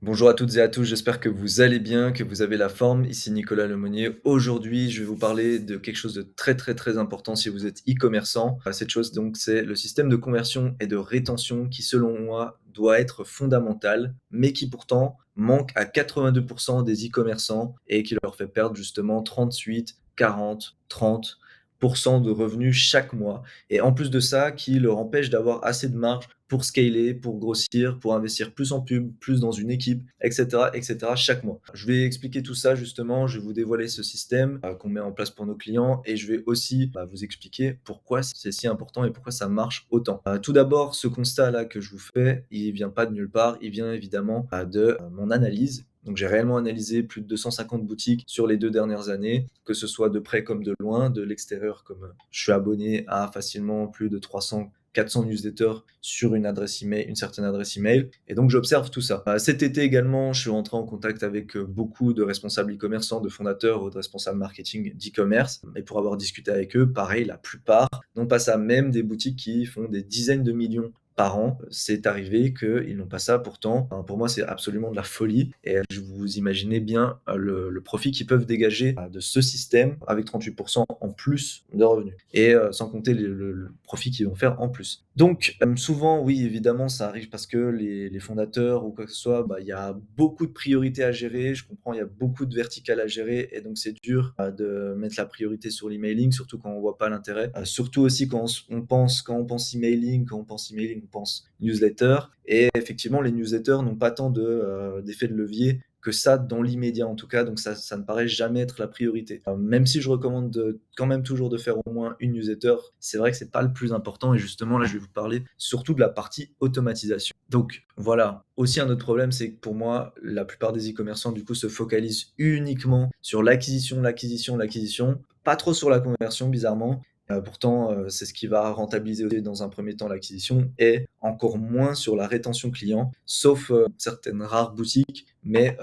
Bonjour à toutes et à tous, j'espère que vous allez bien, que vous avez la forme. Ici Nicolas Lemonnier. Aujourd'hui, je vais vous parler de quelque chose de très important si vous êtes e-commerçant. Cette chose donc, c'est le système de conversion et de rétention qui, selon moi, doit être fondamental, mais qui pourtant manque à 82% des e-commerçants et qui leur fait perdre justement 38, 40, 30% de revenus chaque mois. Et en plus de ça, qui leur empêche d'avoir assez de marge pour scaler, pour grossir, pour investir plus en pub, plus dans une équipe, etc., chaque mois. Je vais expliquer tout ça justement, je vais vous dévoiler ce système qu'on met en place pour nos clients et je vais aussi vous expliquer pourquoi c'est si important et pourquoi ça marche autant. Tout d'abord, ce constat-là que je vous fais, il vient pas de nulle part, il vient évidemment de mon analyse. Donc j'ai réellement analysé plus de 250 boutiques sur les 2 dernières années, que ce soit de près comme de loin, de l'extérieur comme je suis abonné à facilement plus de 300 400 newsletters sur une adresse email, une certaine adresse email. Et donc, j'observe tout ça. Cet été également, je suis rentré en contact avec beaucoup de responsables e-commerçants, de fondateurs ou de responsables marketing d'e-commerce. Et pour avoir discuté avec eux, pareil, la plupart n'ont pas ça, même des boutiques qui font des dizaines de millions par an. C'est arrivé qu'ils n'ont pas ça pourtant. Enfin, pour moi, c'est absolument de la folie. Et je vous imaginez bien le profit qu'ils peuvent dégager de ce système avec 38% en plus de revenus. Et sans compter le profit qu'ils vont faire en plus. Donc, souvent, oui, évidemment, ça arrive parce que les fondateurs ou quoi que ce soit, il y a beaucoup de priorités à gérer. Je comprends, il y a beaucoup de verticales à gérer. Et donc, c'est dur de mettre la priorité sur l'emailing, surtout quand on voit pas l'intérêt. Surtout aussi quand on pense emailing, on pense newsletter. Et effectivement, les newsletters n'ont pas tant d'effet de levier que ça dans l'immédiat en tout cas, donc ça ne paraît jamais être la priorité. Même si je recommande quand même toujours de faire au moins une newsletter, c'est vrai que c'est pas le plus important et justement là je vais vous parler surtout de la partie automatisation. Donc voilà, aussi un autre problème, c'est que pour moi, la plupart des e-commerçants du coup se focalisent uniquement sur l'acquisition, pas trop sur la conversion bizarrement. Pourtant, c'est ce qui va rentabiliser dans un premier temps l'acquisition et encore moins sur la rétention client, sauf certaines rares boutiques. Mais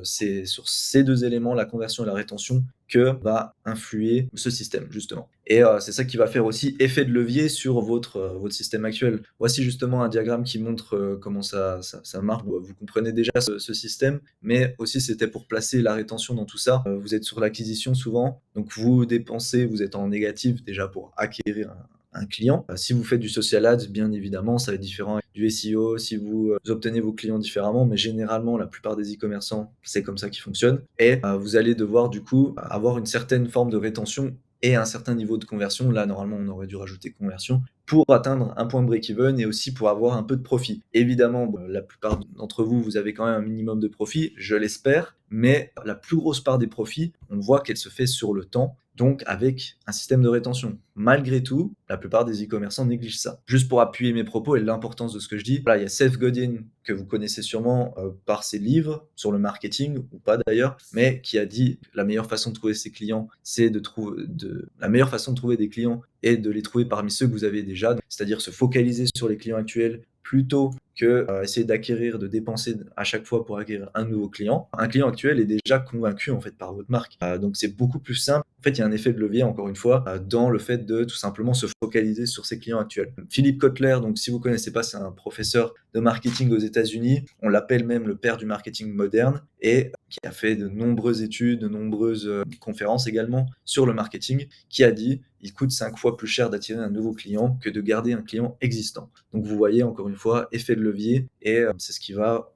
c'est sur ces deux éléments, la conversion et la rétention, que va influer ce système, justement. Et c'est ça qui va faire aussi effet de levier sur votre système actuel. Voici justement un diagramme qui montre comment ça marche. Vous comprenez déjà ce système, mais aussi c'était pour placer la rétention dans tout ça. Vous êtes sur l'acquisition souvent, donc vous dépensez, vous êtes en négatif déjà pour acquérir un client. Si vous faites du social ads, bien évidemment, ça va être différent du SEO, si vous obtenez vos clients différemment, mais généralement, la plupart des e-commerçants, c'est comme ça qu'ils fonctionnent. Et vous allez devoir du coup avoir une certaine forme de rétention et un certain niveau de conversion. Là, normalement, on aurait dû rajouter conversion pour atteindre un point break-even et aussi pour avoir un peu de profit. Évidemment, la plupart d'entre vous, vous avez quand même un minimum de profit, je l'espère, mais la plus grosse part des profits, on voit qu'elle se fait sur le temps, donc avec un système de rétention. Malgré tout, la plupart des e-commerçants négligent ça. Juste pour appuyer mes propos et l'importance de ce que je dis, voilà, il y a Seth Godin, que vous connaissez sûrement par ses livres sur le marketing, ou pas d'ailleurs, mais qui a dit la meilleure façon de trouver ses clients, c'est la meilleure façon de trouver des clients et de les trouver parmi ceux que vous avez déjà, c'est-à-dire se focaliser sur les clients actuels plutôt que essayer d'acquérir, de dépenser à chaque fois pour acquérir un nouveau client. Un client actuel est déjà convaincu en fait par votre marque. Donc c'est beaucoup plus simple. En fait, il y a un effet de levier, encore une fois, dans le fait de tout simplement se focaliser sur ses clients actuels. Philippe Kotler, donc si vous ne connaissez pas, c'est un professeur de marketing aux États-Unis. On l'appelle même le père du marketing moderne et qui a fait de nombreuses études, de nombreuses conférences également sur le marketing, qui a dit il coûte 5 fois plus cher d'attirer un nouveau client que de garder un client existant. Donc vous voyez encore une fois, effet de levier, et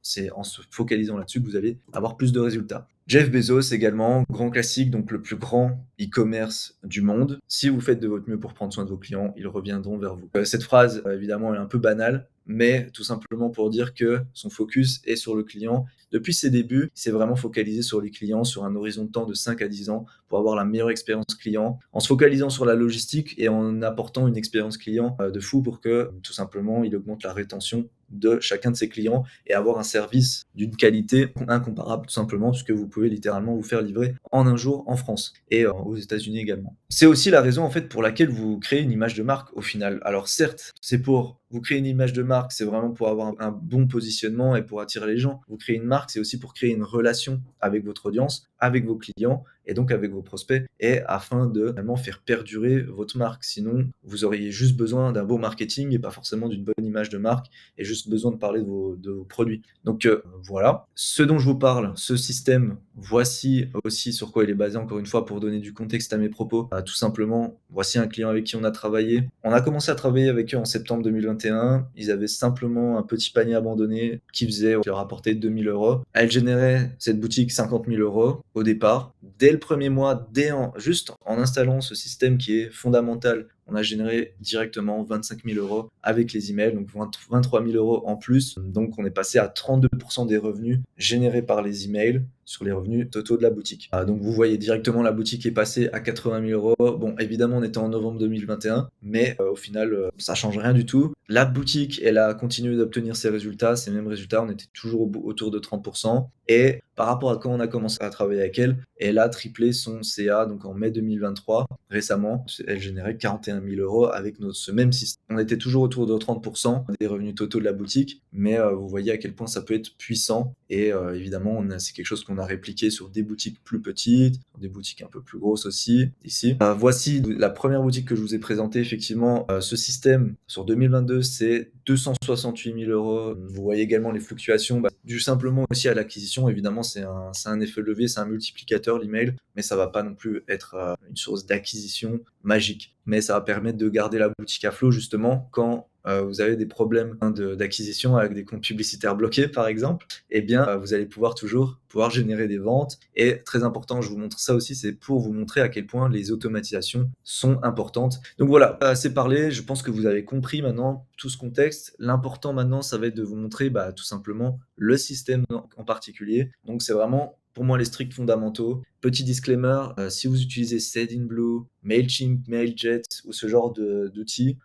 c'est en se focalisant là-dessus que vous allez avoir plus de résultats. Jeff Bezos également, grand classique, donc le plus grand e-commerce du monde. Si vous faites de votre mieux pour prendre soin de vos clients, ils reviendront vers vous. Cette phrase, évidemment, elle est un peu banale, mais tout simplement pour dire que son focus est sur le client. Depuis ses débuts, il s'est vraiment focalisé sur les clients sur un horizon de temps de 5 à 10 ans pour avoir la meilleure expérience client, en se focalisant sur la logistique et en apportant une expérience client de fou pour que tout simplement il augmente la rétention de chacun de ses clients et avoir un service d'une qualité incomparable tout simplement puisque vous pouvez littéralement vous faire livrer en un jour en France et aux États-Unis également. C'est aussi la raison en fait pour laquelle vous créez une image de marque au final. Alors certes, c'est pour Vous créez une image de marque, c'est vraiment pour avoir un bon positionnement et pour attirer les gens. Vous créez une marque, c'est aussi pour créer une relation avec votre audience, avec vos clients et donc avec vos prospects et afin de vraiment faire perdurer votre marque. Sinon, vous auriez juste besoin d'un beau marketing et pas forcément d'une bonne image de marque et juste besoin de parler de vos produits. Donc voilà. Ce dont je vous parle, ce système, voici aussi sur quoi il est basé, encore une fois, pour donner du contexte à mes propos. Tout simplement, voici un client avec qui on a travaillé. On a commencé à travailler avec eux en septembre 2021. Ils avaient simplement un petit panier abandonné qui leur apportait 2 000 euros. Elle générait, cette boutique, 50 000 euros au départ. Dès le premier mois, juste en installant ce système qui est fondamental, on a généré directement 25 000 euros avec les emails, donc 23 000 euros en plus. Donc on est passé à 32% des revenus générés par les emails sur les revenus totaux de la boutique. Donc vous voyez directement la boutique est passée à 80 000 euros. Bon, évidemment, on était en novembre 2021, mais au final, ça change rien du tout. La boutique, elle a continué d'obtenir ces résultats, ces mêmes résultats. On était toujours autour de 30%. Et par rapport à quand on a commencé à travailler avec elle, elle a triplé son CA, donc en mai 2023. Récemment, elle générait 41 000 euros avec ce même système. On était toujours autour de 30% des revenus totaux de la boutique, mais vous voyez à quel point ça peut être puissant. Et évidemment, c'est quelque chose qu'on a répliqué sur des boutiques plus petites, sur des boutiques un peu plus grosses aussi, ici. Voici la première boutique que je vous ai présentée. Effectivement, ce système, sur 2022, c'est 268 000 euros. Vous voyez également les fluctuations, dû simplement aussi à l'acquisition. Évidemment, c'est un effet de levier, c'est un multiplicateur, l'email, mais ça va pas non plus être une source d'acquisition magique. Mais ça va permettre de garder la boutique à flot, justement, quand vous avez des problèmes d'acquisition avec des comptes publicitaires bloqués, par exemple, eh bien, vous allez toujours pouvoir générer des ventes. Et très important, je vous montre ça aussi, c'est pour vous montrer à quel point les automatisations sont importantes. Donc voilà, assez parlé, je pense que vous avez compris maintenant tout ce contexte. L'important maintenant, ça va être de vous montrer tout simplement le système en particulier. Donc c'est vraiment pour moi les stricts fondamentaux. Petit disclaimer, si vous utilisez Sendinblue, Mailchimp, Mailjet ou ce genre d'outils,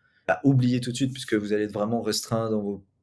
oubliez tout de suite puisque vous allez être vraiment restreint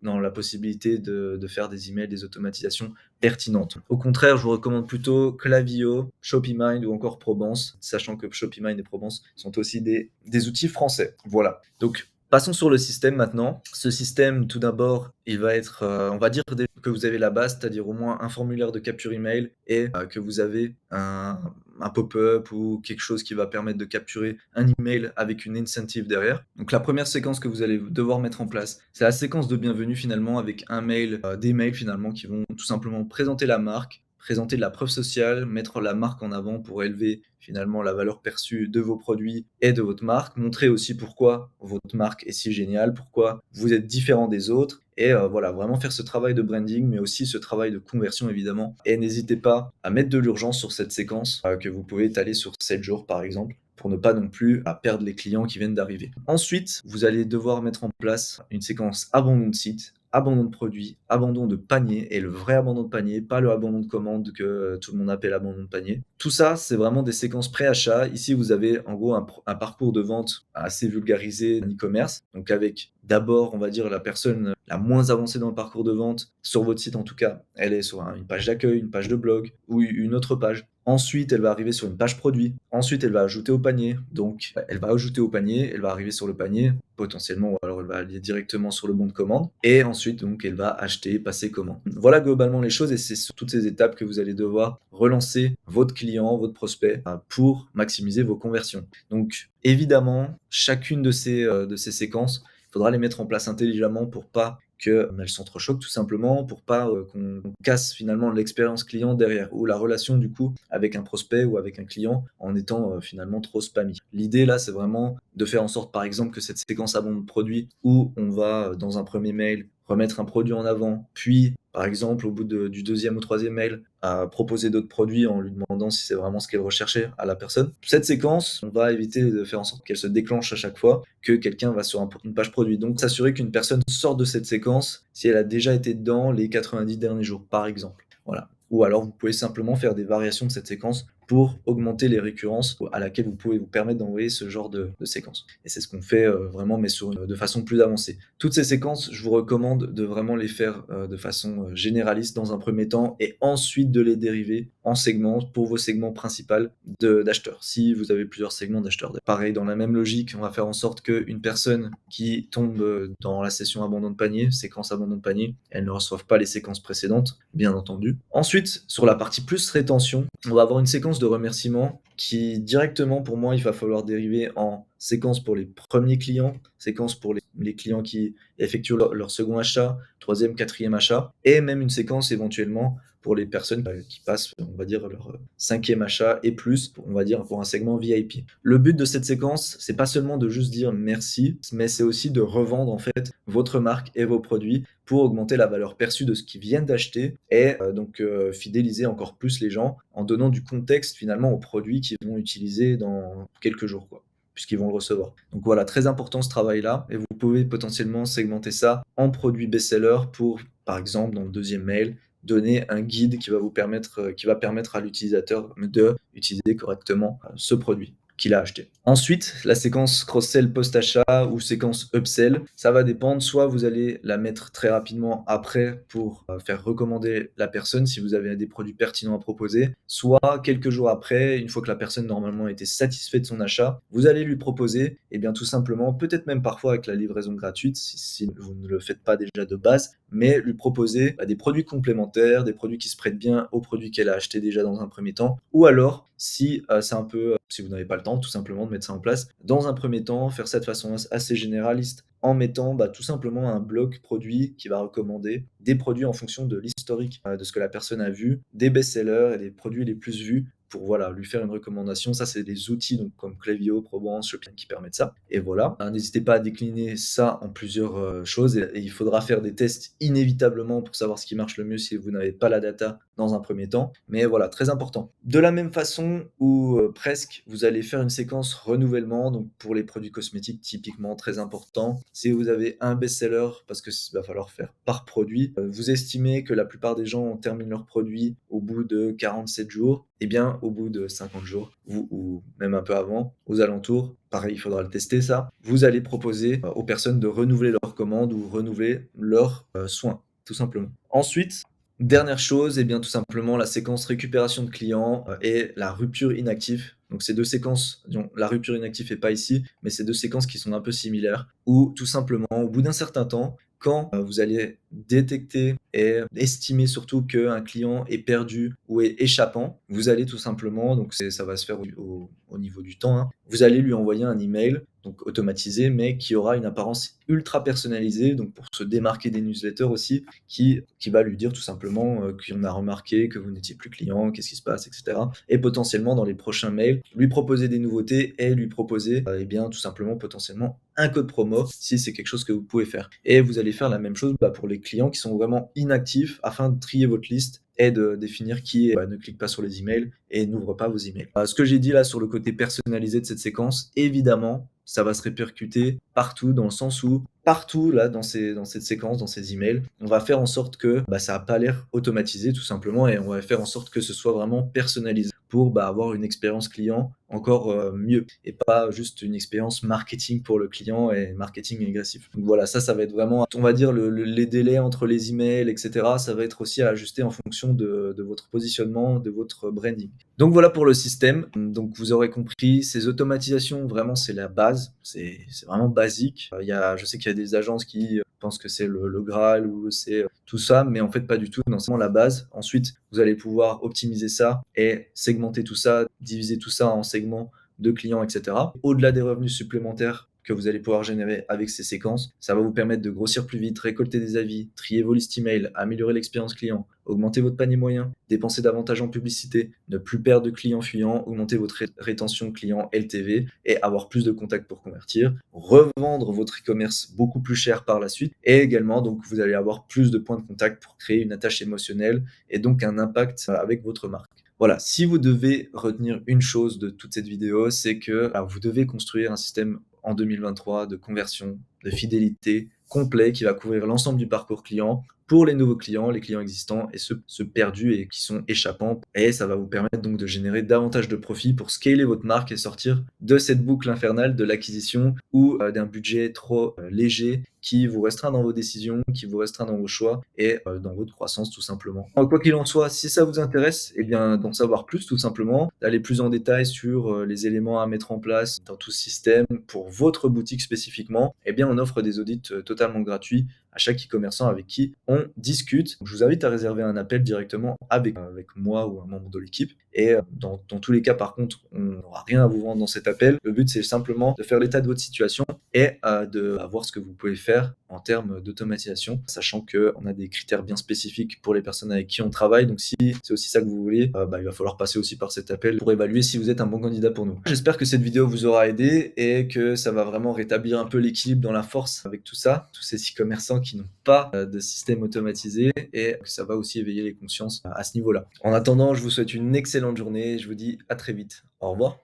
dans la possibilité de faire des emails, des automatisations pertinentes. Au contraire, je vous recommande plutôt Klaviyo, ShopeeMind ou encore Probance, sachant que ShopeeMind et Probance sont aussi des outils français. Voilà. Donc, passons sur le système maintenant. Ce système, tout d'abord, il va être, on va dire que vous avez la base, c'est-à-dire au moins un formulaire de capture email et que vous avez un pop-up ou quelque chose qui va permettre de capturer un email avec une incentive derrière. Donc la première séquence que vous allez devoir mettre en place, c'est la séquence de bienvenue finalement avec un mail, des mails finalement qui vont tout simplement présenter la marque, présenter de la preuve sociale, mettre la marque en avant pour élever finalement la valeur perçue de vos produits et de votre marque, montrer aussi pourquoi votre marque est si géniale, pourquoi vous êtes différent des autres et voilà, vraiment faire ce travail de branding mais aussi ce travail de conversion évidemment. Et n'hésitez pas à mettre de l'urgence sur cette séquence que vous pouvez étaler sur 7 jours par exemple pour ne pas non plus perdre les clients qui viennent d'arriver. Ensuite, vous allez devoir mettre en place une séquence abandon de site, abandon de produit, abandon de panier, et le vrai abandon de panier, pas le abandon de commande que tout le monde appelle abandon de panier. Tout ça, c'est vraiment des séquences pré-achat. Ici, vous avez en gros un parcours de vente assez vulgarisé en e-commerce, donc avec d'abord, on va dire, la personne la moins avancée dans le parcours de vente, sur votre site en tout cas, elle est sur une page d'accueil, une page de blog ou une autre page. Ensuite, elle va arriver sur une page produit. Ensuite, elle va ajouter au panier. Donc, elle va ajouter au panier, elle va arriver sur le panier, potentiellement, ou alors elle va aller directement sur le bon de commande. Et ensuite, donc, elle va acheter, passer commande. Voilà globalement les choses et c'est sur toutes ces étapes que vous allez devoir relancer votre client, votre prospect pour maximiser vos conversions. Donc, évidemment, chacune de ces séquences, il faudra les mettre en place intelligemment pour pas qu'elles s'entrechoquent tout simplement, pour pas qu'on casse finalement l'expérience client derrière ou la relation du coup avec un prospect ou avec un client en étant finalement trop spammy. L'idée là, c'est vraiment de faire en sorte par exemple que cette séquence abondante de produits où on va dans un premier mail remettre un produit en avant, puis par exemple au bout du deuxième ou troisième mail à proposer d'autres produits en lui demandant si c'est vraiment ce qu'elle recherchait à la personne. Cette séquence, on va éviter de faire en sorte qu'elle se déclenche à chaque fois que quelqu'un va sur une page produit. Donc s'assurer qu'une personne sorte de cette séquence si elle a déjà été dedans les 90 derniers jours par exemple. Voilà. Ou alors vous pouvez simplement faire des variations de cette séquence pour augmenter les récurrences à laquelle vous pouvez vous permettre d'envoyer ce genre de séquences. Et c'est ce qu'on fait vraiment, mais de façon plus avancée. Toutes ces séquences, je vous recommande de vraiment les faire de façon généraliste dans un premier temps et ensuite de les dériver en segments pour vos segments principaux d'acheteurs, si vous avez plusieurs segments d'acheteurs. Pareil, dans la même logique, on va faire en sorte qu'une personne qui tombe dans la session abandon de panier, séquence abandon de panier, elle ne reçoive pas les séquences précédentes, bien entendu. Ensuite, sur la partie plus rétention, on va avoir une séquence de remerciements qui directement, pour moi, il va falloir dériver en séquence pour les premiers clients, séquence pour les clients qui effectuent leur second achat, troisième, quatrième achat, et même une séquence éventuellement pour les personnes qui passent, on va dire, leur cinquième achat et plus, on va dire, pour un segment VIP. Le but de cette séquence, c'est pas seulement de juste dire merci, mais c'est aussi de revendre en fait votre marque et vos produits pour augmenter la valeur perçue de ce qu'ils viennent d'acheter et donc fidéliser encore plus les gens en donnant du contexte finalement aux produits qu'ils vont utiliser dans quelques jours, quoi, puisqu'ils vont le recevoir. Donc voilà, très important ce travail-là, et vous pouvez potentiellement segmenter ça en produits best-seller pour, par exemple, dans le deuxième mail, donner un guide qui va permettre à l'utilisateur de utiliser correctement ce produit qu'il a acheté. Ensuite, la séquence cross-sell post-achat ou séquence upsell, ça va dépendre. Soit vous allez la mettre très rapidement après pour faire recommander la personne si vous avez des produits pertinents à proposer, soit quelques jours après, une fois que la personne normalement a été satisfaite de son achat, vous allez lui proposer, et bien tout simplement, peut-être même parfois avec la livraison gratuite, si vous ne le faites pas déjà de base, mais lui proposer des produits complémentaires, des produits qui se prêtent bien aux produits qu'elle a achetés déjà dans un premier temps, ou alors si c'est un peu, si vous n'avez pas le temps, tout simplement de mettre ça en place. Dans un premier temps, faire ça de façon assez généraliste, en mettant tout simplement un bloc produit qui va recommander des produits en fonction de l'historique de ce que la personne a vu, des best-sellers et des produits les plus vus pour voilà, lui faire une recommandation. Ça, c'est des outils donc, comme Klaviyo, Probance, Shopping qui permettent ça. Et voilà, n'hésitez pas à décliner ça en plusieurs choses et il faudra faire des tests inévitablement pour savoir ce qui marche le mieux si vous n'avez pas la data dans un premier temps. Mais voilà, très important. De la même façon où presque vous allez faire une séquence renouvellement, donc pour les produits cosmétiques typiquement très important. Si vous avez un best-seller, parce que va falloir faire par produit, vous estimez que la plupart des gens terminent leur produit au bout de 47 jours, et bien au bout de 50 jours, ou même un peu avant, aux alentours, pareil, il faudra le tester ça, vous allez proposer aux personnes de renouveler leur commande ou renouveler leurs soins, tout simplement. Ensuite, dernière chose, et bien tout simplement la séquence récupération de clients et la rupture inactive. Donc ces deux séquences, disons, la rupture inactive n'est pas ici, mais c'est deux séquences qui sont un peu similaires, où tout simplement, au bout d'un certain temps, quand vous allez détecter et estimer surtout qu'un client est perdu ou est échappant, vous allez tout simplement, donc ça va se faire au niveau du temps, hein, vous allez lui envoyer un email, donc automatisé, mais qui aura une apparence ultra personnalisée, donc pour se démarquer des newsletters aussi, qui va lui dire tout simplement qu'on a remarqué que vous n'étiez plus client, qu'est-ce qui se passe, etc. Et potentiellement dans les prochains mails, lui proposer des nouveautés et lui proposer, eh bien tout simplement potentiellement un code promo si c'est quelque chose que vous pouvez faire. Et vous allez faire la même chose pour les clients qui sont vraiment inactifs afin de trier votre liste et de définir qui ne clique pas sur les emails et n'ouvre pas vos emails. Ce que j'ai dit là sur le côté personnalisé de cette séquence, évidemment, ça va se répercuter partout dans le sens où partout là dans cette séquence, dans ces emails, on va faire en sorte que ça n'a pas l'air automatisé tout simplement et on va faire en sorte que ce soit vraiment personnalisé pour avoir une expérience client encore mieux et pas juste une expérience marketing pour le client et marketing agressif. Donc voilà, ça va être vraiment, on va dire, les délais entre les emails, etc. Ça va être aussi à ajuster en fonction de votre positionnement, de votre branding. Donc voilà pour le système. Donc vous aurez compris, ces automatisations, vraiment, c'est la base. C'est vraiment basique. Je sais qu'il y a des agences qui pensent que c'est le Graal ou c'est tout ça, mais en fait pas du tout. Non, c'est vraiment la base. Ensuite, vous allez pouvoir optimiser ça et segmenter tout ça, diviser tout ça en segments de clients, etc. Au-delà des revenus supplémentaires que vous allez pouvoir générer avec ces séquences, ça va vous permettre de grossir plus vite, récolter des avis, trier vos listes email, améliorer l'expérience client, augmenter votre panier moyen, dépenser davantage en publicité, ne plus perdre de clients fuyants, augmenter votre rétention client LTV et avoir plus de contacts pour convertir, revendre votre e-commerce beaucoup plus cher par la suite et également donc vous allez avoir plus de points de contact pour créer une attache émotionnelle et donc un impact avec votre marque. Voilà, si vous devez retenir une chose de toute cette vidéo, c'est que vous devez construire un système en 2023 de conversion, de fidélité complet qui va couvrir l'ensemble du parcours client pour les nouveaux clients, les clients existants et ceux perdus et qui sont échappants. Et ça va vous permettre donc de générer davantage de profits pour scaler votre marque et sortir de cette boucle infernale de l'acquisition ou d'un budget trop léger qui vous restreint dans vos décisions, qui vous restreint dans vos choix et dans votre croissance tout simplement. Alors, quoi qu'il en soit, si ça vous intéresse, eh bien d'en savoir plus tout simplement, d'aller plus en détail sur les éléments à mettre en place dans tout ce système pour votre boutique spécifiquement, eh bien on offre des audits totalement gratuits à chaque e-commerçant avec qui on discute. Donc, je vous invite à réserver un appel directement avec moi ou un membre de l'équipe. Et dans tous les cas, par contre, on n'aura rien à vous vendre dans cet appel. Le but, c'est simplement de faire l'état de votre situation et de voir ce que vous pouvez faire en termes d'automatisation, sachant qu'on a des critères bien spécifiques pour les personnes avec qui on travaille. Donc, si c'est aussi ça que vous voulez, il va falloir passer aussi par cet appel pour évaluer si vous êtes un bon candidat pour nous. J'espère que cette vidéo vous aura aidé et que ça va vraiment rétablir un peu l'équilibre dans la force avec tout ça, tous ces e-commerçants qui n'ont pas de système automatisé et que ça va aussi éveiller les consciences à ce niveau-là. En attendant, je vous souhaite une excellente journée et je vous dis à très vite. Au revoir.